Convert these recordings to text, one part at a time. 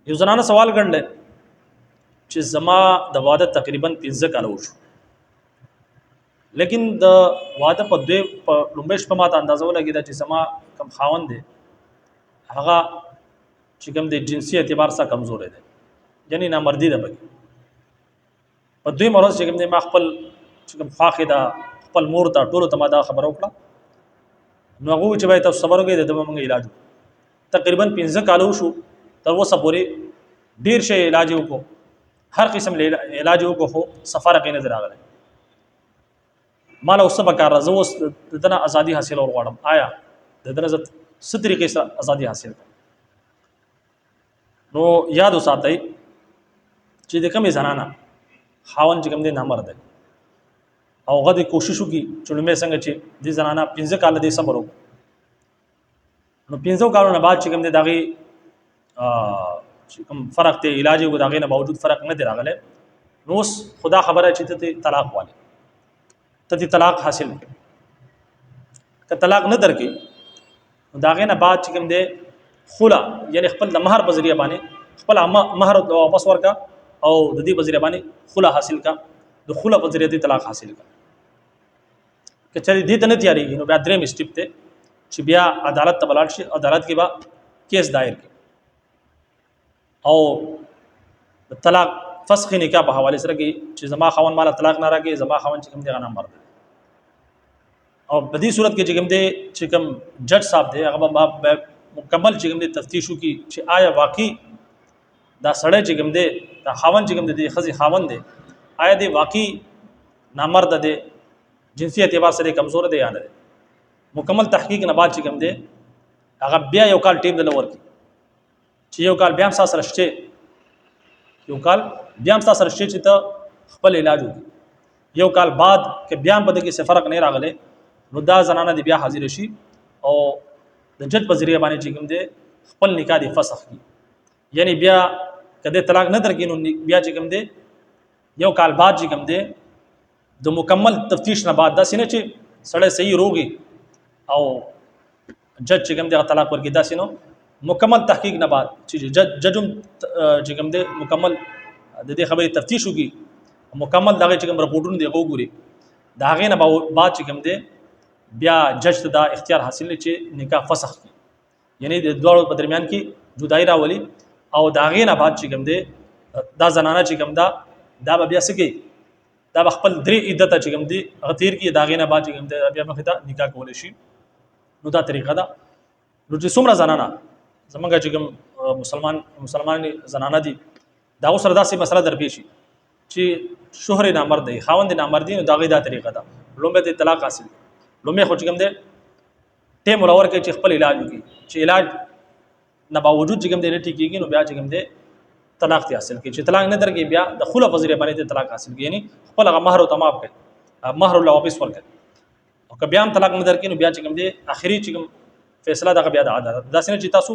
یو زنانه سوال کړل چې زما د واده تقریبا 15 کال وشو، لیکن د واده په لومړۍ شپه ماته اندازه ولګېده چې زما کم خاوند دی هغه چې کوم د جنسي اعتبار سره کمزوری دی، یعنی نامردي ده پکې. په دوی ورځ چې کوم دی ما خپل چې کوم خواښې ده خپل مور ته ټولو ته ما دا خبره وکړه، نو هغه وویل چې باید تاسو صبر وکړئ د ده به موږ علاج وکړو. تقریبا 15 کال وشو، تر اوسه پورې ډېر شی علاج یې وکړو، هر قسم علاج یې وکړو، خو صفا رقې نه دی راغلی. ما له اوس څه پکار ده، زه اوس د ده نه ازادي حاصلول غواړم. آیا د ده نه زه څه طریقې سره ازادي حاصل کړم؟ نو یاد وساتئ چې د کومې زنانه خاوند چې کوم دی نامرد دی او هغه دې کوشش وکړي چې لومړی څنګه چې دې زنانه 15 کاله دې صبر وکړو، نو 15 کالو نه بعد چې کوم دی د هغې چې کوم فرق دی علاج یې وکړو، د هغې نه باوجود فرق نه دی راغلی، نو اوس خدا خبره چې ته طلاق والی ته دې طلاق حاصل کړي. که طلاق نه درکې نو د هغې نه بعد چې کوم دی خلا یعنی خپل د مهر په ذریعه باندې خپل مهر واپس ورکړه او د دې په ذریعه باندې خلا حاصل کړه، د خلا په ذریعه دې طلاق حاصل کړه. که چېرې دې ته نه تیارېږي نو بیا درېیم سټیپ دی چې بیا عدالت ته به لاړ شي، عدالت کې به کیس دایر کړي او د طلاق فسخ نکاح په حواله سره کې چې زما خاوند مالا طلاق نه راکړي، زما خاوند چې کوم دی هغه نامرد دی. او په دې صورت کې چې کوم دی چې کوم جج صاحب دی هغه به مکمل چې کوم دی تفتیش وکړي چې آیا واقعي دا سړی چې کوم دی دا خاوند چې کوم دی د ښځې خاوند دی آیا دی واقعي نامرد دی، جنسي اعتبار سره کمزور دی یا نه دی. مکمل تحقیق نه بعد چې کوم دی هغه بیا یو کال ټیم دله ورکړي چې یو کال بیا هم ستا سره شته، یو کال بیا هم ستا سره شته چې ته خپل علاج وکړي. یو کال بعد که بیا هم په دې کې څه فرق نه راغلی نو دا زنانه دی بیا حاضر شي او د جج په ذریعه باندې چې کوم دی خپل نکاح دی فسخ کړي. یعنی بیا کده طلاق نه درکې نو بیا چې کوم دی یو کال بعد چې کوم دی د مکمل تفتیش نه بعد داسې نه چې سړی صحیح روغي او جج چې کوم دی طلاق ورکړي، داسې نو مکمل تحقیق نه بعد چې جج هم چې کوم دی مکمل د دې خبرې تفتیش وکړي، مکمل دغه چې کوم رپورټونه دی هغه وګوري، د هغې نه بعد چې کوم دی بیا جج ته دا اختیار حاصل دی چې نکاح فسخ کړي، یعنی د دواړو په درمیان کې جدایي راولي او د هغې نه بعد چې کوم دی دا زنانه چې کوم دا به بیا څه کوي، دا به خپل 3 عدته چې کوم دی هغه تیر کړي، د هغې نه بعد چې کوم دی بیا مخې ته نکاح کولی شي. نو دا طریقه ده. نو چې څومره زنانه زمونږ چې کوم مسلمان زنانه دي د هغو سره داسې مسله درپېښ شي چې شوهر نامرد دی خاوند نامرد دی، نو د هغې دا طریقه ده لومړی ته طلاق حاصل کړي. لومړی خو چې کوم دی ټیم ورور کوي چې خپل علاج وکړي، چې علاج نه باوجود چې کوم دی نه ټیکېږي نو بیا چې کوم دی طلاق ته حاصل کړي. چې طلاق نه درکړي بیا د خلا په ذریعه باندې طلاق حاصل کړي، یعنی خپل هغه مهر ورته معاف کړي، مهر ورله واپس ورکړي. او که بیا هم طلاق نه درکړي نو بیا چې کوم دی اخري چې کوم فیصله دغه بیا د عدالت، داسې نه چې تاسو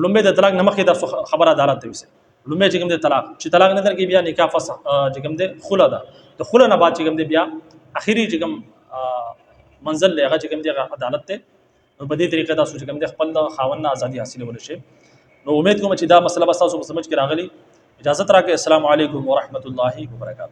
لومړی د طلاق نه مخکې تاسو خبره عدالت ته یوسئ. لومړی چې کوم دی طلاق چې طلاق نه درکړي بیا نکاح فسخ چې کوم دی خلا ده، د خلا نه بعد چې کوم دی بیا اخري چې کوم منزل دی هغه چې کوم دی عدالت ته. نو په دې طریقه تاسو چې کوم دی خپل خاوند نه ازادي حاصلولی شئ. نو امید کوم چې دا مسله به تاسو په سمجھ کې راغلی. اجازت راکړئ. السلام علیکم ورحمۃ اللہ وبرکاتہ.